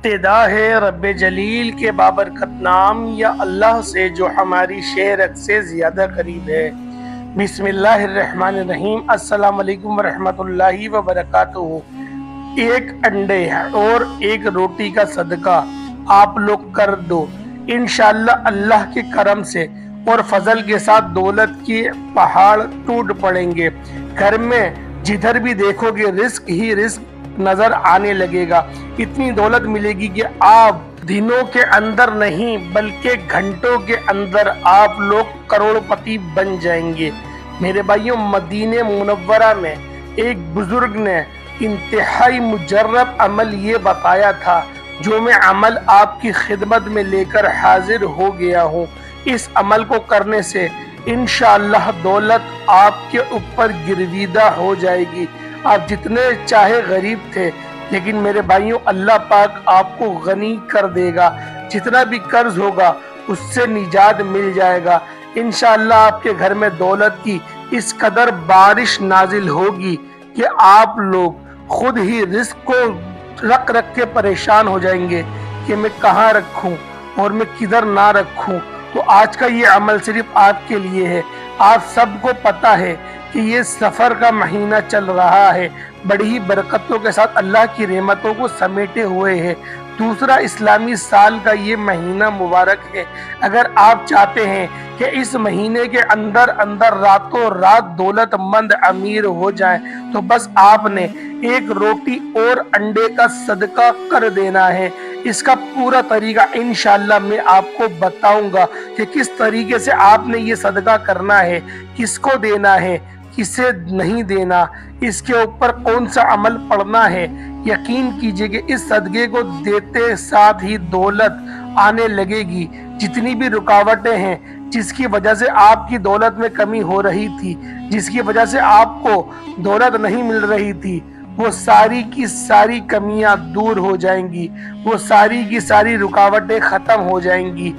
इब्तिदा है रब जलील के बाबरकत नाम या अल्लाह से जो हमारी शेर से ज़्यादा करीब है। बिस्मिल्लाहिर्रहमानिर्रहीम। अस्सलाम वालेकुम रहमतुल्लाहि व बरकातुहू। एक अंडे और एक रोटी का सदका आप लोग कर दो, इंशाअल्लाह अल्लाह के करम से और फजल के साथ दौलत के पहाड़ टूट पड़ेंगे। घर में जिधर भी देखोगे रिस्क ही रिस्क नजर आने लगेगा। इतनी दौलत मिलेगी कि आप दिनों के अंदर नहीं बल्कि घंटों के अंदर आप लोग करोड़पति बन जाएंगे। मेरे भाइयों, मदीने मुनव्वरा में एक बुजुर्ग ने इंतहाई मुजर्रब अमल ये बताया था, जो मैं अमल आपकी खिदमत में लेकर हाजिर हो गया हूँ। इस अमल को करने से इंशाअल्लाह दौलत आपके ऊपर गिरवीदा हो जाएगी। आप जितने चाहे गरीब थे, लेकिन मेरे भाइयों अल्लाह पाक आपको गनी कर देगा। जितना भी कर्ज होगा उससे निजात मिल जाएगा। इंशाअल्लाह आपके घर में दौलत की इस कदर बारिश नाजिल होगी कि आप लोग खुद ही रिस्क को रख रख के परेशान हो जाएंगे कि मैं कहाँ रखूं और मैं किधर ना रखूं। तो आज का ये अमल सिर्फ आपके लिए है। आप सबको पता है कि ये सफ़र का महीना चल रहा है, बड़ी ही बरकतों के साथ अल्लाह की रहमतों को समेटे हुए है। दूसरा इस्लामी साल का ये महीना मुबारक है। अगर आप चाहते हैं कि इस महीने के अंदर अंदर रातों रात दौलतमंद अमीर हो जाएं, तो बस आपने एक रोटी और अंडे का सदका कर देना है। इसका पूरा तरीका इंशाअल्लाह मैं आपको बताऊंगा कि किस तरीके से आपने ये सदका करना है, किसको देना है, किसे नहीं देना, इसके ऊपर कौन सा अमल पढ़ना है। यकीन कीजिए कि इस सदके को देते साथ ही दौलत आने लगेगी। जितनी भी रुकावटें हैं जिसकी वजह से आपकी दौलत में कमी हो रही थी, जिसकी वजह से आपको दौलत नहीं मिल रही थी, वो सारी की सारी कमियां दूर हो जाएंगी। वो सारी की सारी रुकावटें खत्म हो जाएंगी।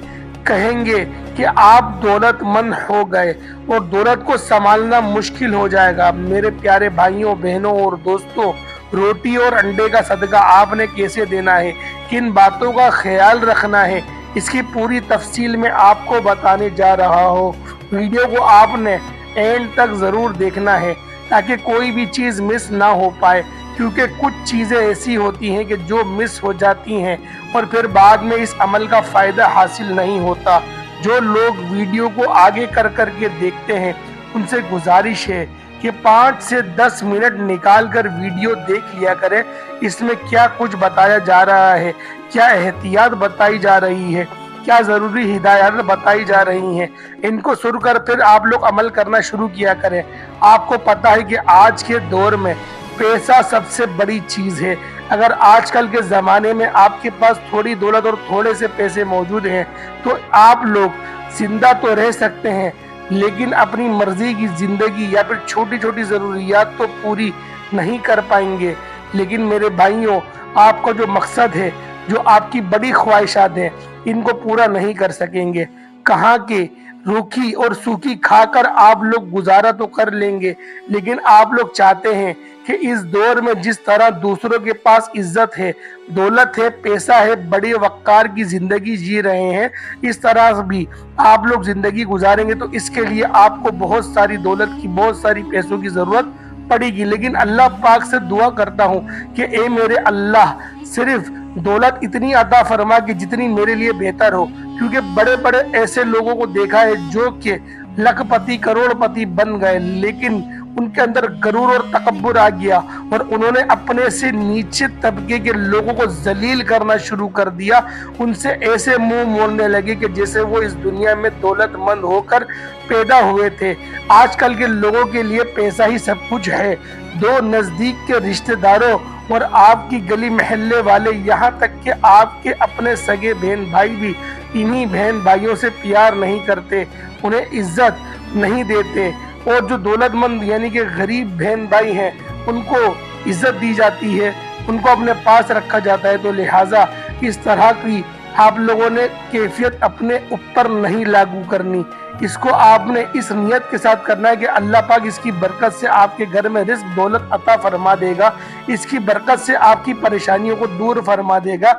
कहेंगे कि आप दौलतमंद हो गए और दौलत को संभालना मुश्किल हो जाएगा। मेरे प्यारे भाइयों बहनों और दोस्तों, रोटी और अंडे का सदका आपने कैसे देना है, किन बातों का ख्याल रखना है, इसकी पूरी तफसील में आपको बताने जा रहा हूँ। वीडियो को आपने एंड तक ज़रूर देखना है ताकि कोई भी चीज़ मिस ना हो पाए, क्योंकि कुछ चीज़ें ऐसी होती हैं कि जो मिस हो जाती हैं और फिर बाद में इस अमल का फ़ायदा हासिल नहीं होता। जो लोग वीडियो को आगे कर कर के देखते हैं उनसे गुजारिश है कि 5 से 10 मिनट निकाल कर वीडियो देख लिया करें। इसमें क्या कुछ बताया जा रहा है, क्या एहतियात बताई जा रही है, क्या ज़रूरी हिदायत बताई जा रही हैं, इनको सुनकर फिर आप लोग अमल करना शुरू किया करें। आपको पता है कि आज के दौर में पैसा सबसे बड़ी चीज़ है। अगर आजकल के ज़माने में आपके पास थोड़ी दौलत और थोड़े से पैसे मौजूद हैं तो आप लोग जिंदा तो रह सकते हैं, लेकिन अपनी मर्जी की ज़िंदगी या फिर छोटी छोटी ज़रूरियात तो पूरी नहीं कर पाएंगे। लेकिन मेरे भाइयों, आपका जो मकसद है, जो आपकी बड़ी ख्वाहिशात हैं, इनको पूरा नहीं कर सकेंगे। कहाँ के रूखी और सूखी खाकर आप लोग गुजारा तो कर लेंगे, लेकिन आप लोग चाहते हैं कि इस दौर में जिस तरह दूसरों के पास इज्जत है, दौलत है, पैसा है, बड़े वक़ार की ज़िंदगी जी रहे हैं, इस तरह भी आप लोग ज़िंदगी गुजारेंगे। तो इसके लिए आपको बहुत सारी दौलत की, बहुत सारी पैसों की ज़रूरत पड़ेगी। लेकिन अल्लाह पाक से दुआ करता हूँ कि ए मेरे अल्लाह, सिर्फ दौलत इतनी अता फरमा कि जितनी मेरे लिए बेहतर हो, क्योंकि बड़े बड़े ऐसे लोगों को देखा है जो कि लखपति करोड़पति बन गए, लेकिन उनके अंदर गरूर और तकब्बुर आ गया और उन्होंने अपने से नीचे तबके के लोगों को जलील करना शुरू कर दिया। उनसे ऐसे मुंह मोड़ने लगे कि जैसे वो इस दुनिया में दौलतमंद होकर पैदा हुए थे। आजकल के लोगों के लिए पैसा ही सब कुछ है। दो नज़दीक के रिश्तेदारों और आपकी गली महल्ले वाले, यहाँ तक कि आपके अपने सगे बहन भाई भी इन्हीं बहन भाइयों से प्यार नहीं करते, उन्हें इज्जत नहीं देते। और जो दौलतमंद यानी कि गरीब बहन भाई हैं उनको इज्जत दी जाती है, उनको अपने पास रखा जाता है। तो लिहाजा इस तरह की آپ لوگوں نے کیفیت اپنے اوپر نہیں لاگو کرنی، اس کو آپ نے اس نیت کے ساتھ کرنا ہے کہ اللہ پاک اس کی برکت سے آپ کے گھر میں رزق دولت عطا فرما دے گا، اس کی برکت سے آپ کی پریشانیوں کو دور فرما دے گا۔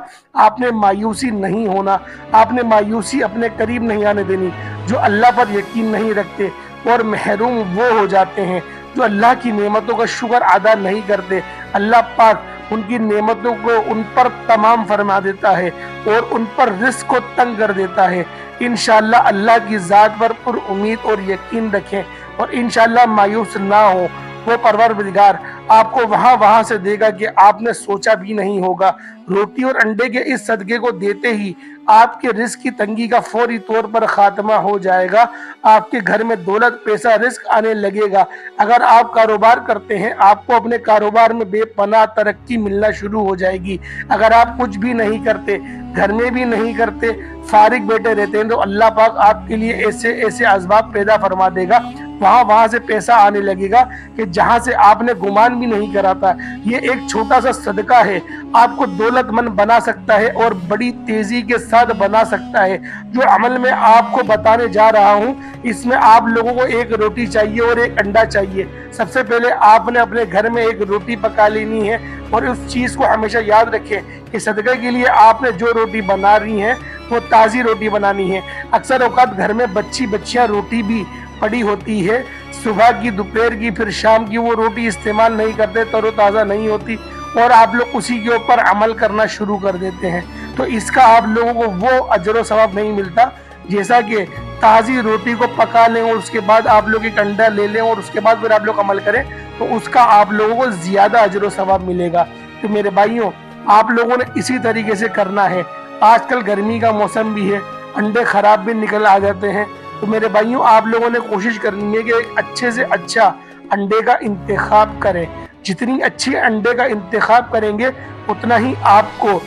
آپ نے مایوسی نہیں ہونا، آپ نے مایوسی اپنے قریب نہیں آنے دینی۔ جو اللہ پر یقین نہیں رکھتے اور محروم وہ ہو جاتے ہیں جو اللہ کی نعمتوں کا شکر ادا نہیں کرتے۔ اللہ پاک ان کی نعمتوں کو ان پر تمام فرما دیتا ہے اور ان پر رزق کو تنگ کر دیتا ہے۔ انشاءاللہ اللہ کی ذات پر پر امید اور یقین رکھیں اور انشاءاللہ مایوس نہ ہو۔ وہ پروردگار آپ کو وہاں سے دے گا کہ آپ نے سوچا بھی نہیں ہوگا۔ روٹی اور انڈے کے اس صدقے کو دیتے ہی آپ کے رزق کی تنگی کا فوری طور پر خاتمہ ہو جائے گا، آپ کے گھر میں دولت پیسہ رزق آنے لگے گا۔ اگر آپ کاروبار کرتے ہیں آپ کو اپنے کاروبار میں بے پناہ ترقی ملنا شروع ہو جائے گی۔ اگر آپ کچھ بھی نہیں کرتے، گھر میں بھی نہیں کرتے، فارغ بیٹھے رہتے ہیں، تو اللہ پاک آپ کے لیے ایسے اسباب پیدا فرما دے گا، وہاں سے پیسہ آنے لگے گا کہ جہاں سے آپ نے گمان بھی نہیں کرا تھا۔ یہ ایک چھوٹا سا صدقہ ہے، آپ کو دولت مند بنا سکتا ہے اور بڑی تیزی کے ساتھ بنا سکتا ہے۔ جو عمل میں آپ کو بتانے جا رہا ہوں اس میں آپ لوگوں کو ایک روٹی چاہیے اور ایک انڈا چاہیے۔ سب سے پہلے آپ نے اپنے گھر میں ایک روٹی پکا لینی ہے اور اس چیز کو ہمیشہ یاد رکھیں کہ صدقے کے لیے آپ نے جو روٹی بنا رہی ہیں وہ تازی روٹی بنانی ہے۔ اکثر اوقات گھر میں بچیاں روٹی بھی پڑی ہوتی ہے، صبح کی، دوپہر کی، پھر شام کی، وہ روٹی استعمال نہیں کرتے، تر و تازہ نہیں ہوتی اور آپ لوگ اسی کے اوپر عمل کرنا شروع کر دیتے ہیں، تو اس کا آپ لوگوں کو وہ اجر و ثواب نہیں ملتا جیسا کہ تازی روٹی کو پکا لیں اور اس کے بعد آپ لوگ ایک انڈا لے لیں اور اس کے بعد پھر آپ لوگ عمل کریں تو اس کا آپ لوگوں کو زیادہ اجر و ثواب ملے گا۔ تو میرے بھائیوں آپ لوگوں نے اسی طریقے سے کرنا ہے۔ آج کل گرمی کا موسم بھی ہے، انڈے خراب بھی نکل آ جاتے ہیں، تو میرے بھائیوں آپ لوگوں نے کوشش کرنی ہے کہ ایک اچھے سے اچھا انڈے کا انتخاب کریں۔ جتنی اچھی انڈے کا انتخاب کریں گے اتنا ہی آپ کو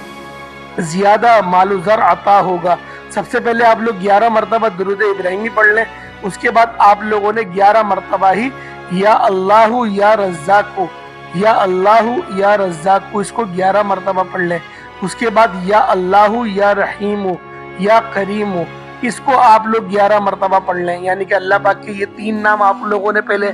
زیادہ مال و زر عطا ہوگا۔ سب سے پہلے آپ لوگ 11 مرتبہ درود ابراہیمی پڑھ لیں، اس کے بعد آپ لوگوں نے 11 مرتبہ ہی یا اللہ یا رزاق یا اللہ یا رزاق اس کو 11 مرتبہ پڑھ لیں۔ اس کے بعد یا اللہ یا رحیم یا کریم اس کو آپ لوگ 11 مرتبہ پڑھ لیں، یعنی کہ اللہ پاک کے یہ 3 نام آپ لوگوں نے پہلے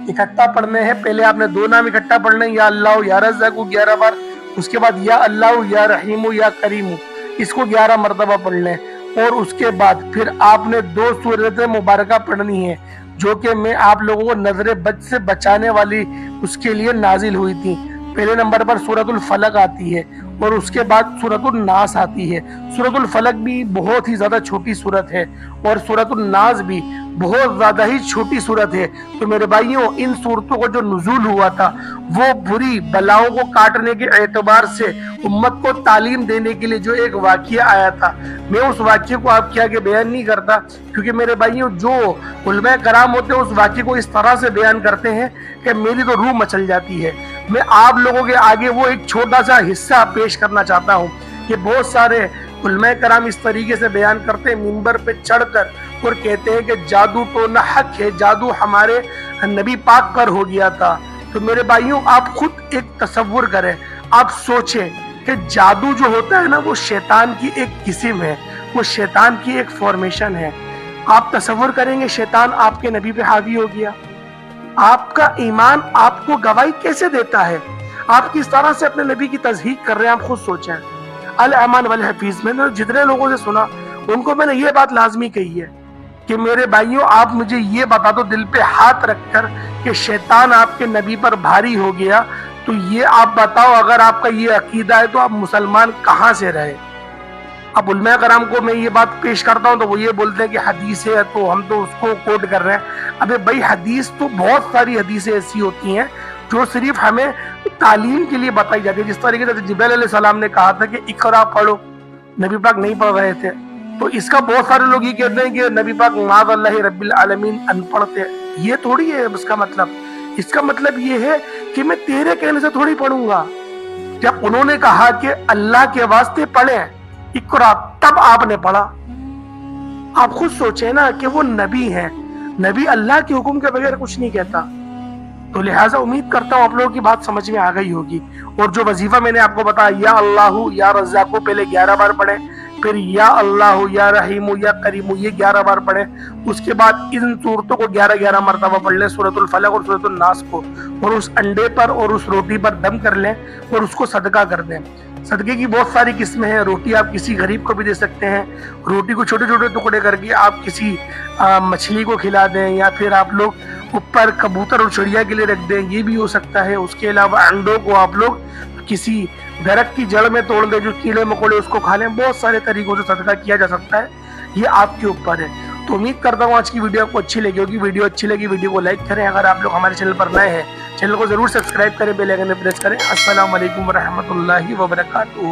اکٹھا پڑھنے ہیں۔ پہلے آپ نے 2 نام اکٹھا پڑھنے ہیں، یا اللہ یا رزاق 11 بار، اس کے بعد یا اللہ یا رحیم یا کریم اس کو 11 مرتبہ پڑھ لیں، اور اس کے بعد پھر آپ نے 2 سورت مبارکہ پڑھنی ہے جو کہ میں آپ لوگوں کو نظر بد سے بچانے والی اس کے لیے نازل ہوئی تھی۔ پہلے نمبر پر سورۃ الفلق آتی ہے اور اس کے بعد سورۃ الناس آتی ہے۔ سورۃ الفلق بھی بہت ہی زیادہ چھوٹی سورت ہے اور سورۃ الناس بھی بہت زیادہ ہی چھوٹی سورت ہے۔ تو میرے بھائیوں ان سورتوں کو جو نزول ہوا تھا وہ بری بلاؤں کو کاٹنے کے اعتبار سے امت کو تعلیم دینے کے لیے جو ایک واقعہ آیا تھا، میں اس واقعے کو آپ کے آگے بیان نہیں کرتا کیونکہ میرے بھائیوں جو علماء کرام ہوتے ہیں اس واقعے کو اس طرح سے بیان کرتے ہیں کہ میری تو روح مچل جاتی ہے۔ میں آپ لوگوں کے آگے وہ ایک چھوٹا سا حصہ پیش کرنا چاہتا ہوں کہ بہت سارے علماء کرام اس طریقے سے بیان کرتے ہیں منبر پہ چڑھ کر اور کہتے ہیں کہ جادو ٹونا حق ہے، جادو ہمارے نبی پاک پر ہو گیا تھا۔ تو میرے بھائیوں آپ خود ایک تصور کریں، آپ سوچیں کہ جادو جو ہوتا ہے نا وہ شیطان کی ایک قسم ہے، وہ شیطان کی ایک فارمیشن ہے۔ آپ تصور کریں گے شیطان آپ کے نبی پہ حاوی ہو گیا، آپ کا ایمان آپ کو گواہی کیسے دیتا ہے؟ آپ کس طرح سے اپنے نبی کی تصدیق کر رہے ہیں، آپ خود سوچیں۔ الامان والحفیظ میں نے جتنے لوگوں سے سنا ان کو میں نے یہ بات لازمی کہی ہے کہ میرے بھائیوں آپ مجھے یہ بتا دو دل پہ ہاتھ رکھ کر کہ شیطان آپ کے نبی پر بھاری ہو گیا، تو یہ آپ بتاؤ اگر آپ کا یہ عقیدہ ہے تو آپ مسلمان کہاں سے رہے؟ اب علماء کرام کو میں یہ بات پیش کرتا ہوں تو وہ یہ بولتے ہیں کہ حدیث ہے تو ہم تو اس کو کوٹ کر رہے ہیں۔ ابے بھائی حدیث تو بہت ساری حدیثیں ایسی ہوتی ہیں جو صرف ہمیں تعلیم کے لیے بتائی جاتی ہے، جس طریقے سے جبریل علیہ السلام نے کہا تھا کہ اقرا پڑھو، نبی پاک نہیں پڑھ رہے تھے، تو اس کا بہت سارے لوگ یہ کہتے ہیں کہ نبی پاک معاذ اللہ رب العالمین ان پڑھ تھے۔ یہ تھوڑی ہے اس کا مطلب، اس کا مطلب یہ ہے کہ میں تیرے کہنے سے تھوڑی پڑھوں گا۔ جب انہوں نے کہا کہ اللہ کے واسطے پڑھیں اقرا، تب آپ نے پڑھا۔ آپ خود سوچیں نا کہ وہ نبی ہیں، نبی اللہ کے حکم کے بغیر کچھ نہیں کہتا، تو لہٰذا امید کرتا ہوں آپ لوگوں کی بات سمجھ میں آ گئی ہوگی۔ اور جو وظیفہ میں نے آپ کو بتایا یا اللہ یا رزاق کو پہلے 11 بار پڑھیں، फिर या अल्लाह या रहीम या करीम ये 11 बार पढ़ें। उसके बाद इन सूरतों को 11-11 मरतबा पढ़ लें, सूरतुल फलक और सूरतुल नास को, और उस अंडे पर और उस रोटी पर दम कर लें और उसको सदका कर दें। सदके की बहुत सारी किस्में हैं। रोटी आप किसी गरीब को भी दे सकते हैं, रोटी को छोटे छोटे टुकड़े करके आप किसी मछली को खिला दें, या फिर आप लोग ऊपर कबूतर और चिड़िया के लिए रख दें, ये भी हो सकता है। उसके अलावा अंडों को आप लोग किसी दरख्त की जड़ में तोड़ दें, जो कीड़े मकोड़े उसको खा लें। बहुत सारे तरीकों से सदका किया जा सकता है, ये आपके ऊपर है। तो उम्मीद करता हूँ आज की वीडियो आपको अच्छी लगी होगी। वीडियो अच्छी लगी वीडियो को लाइक करें। अगर आप लोग हमारे चैनल पर नए हैं, चैनल को जरूर सब्सक्राइब करें, बेल आइकन प्रेस करें। अस्सलाम वालेकुम रहमतुल्लाहि व बरकातुहू।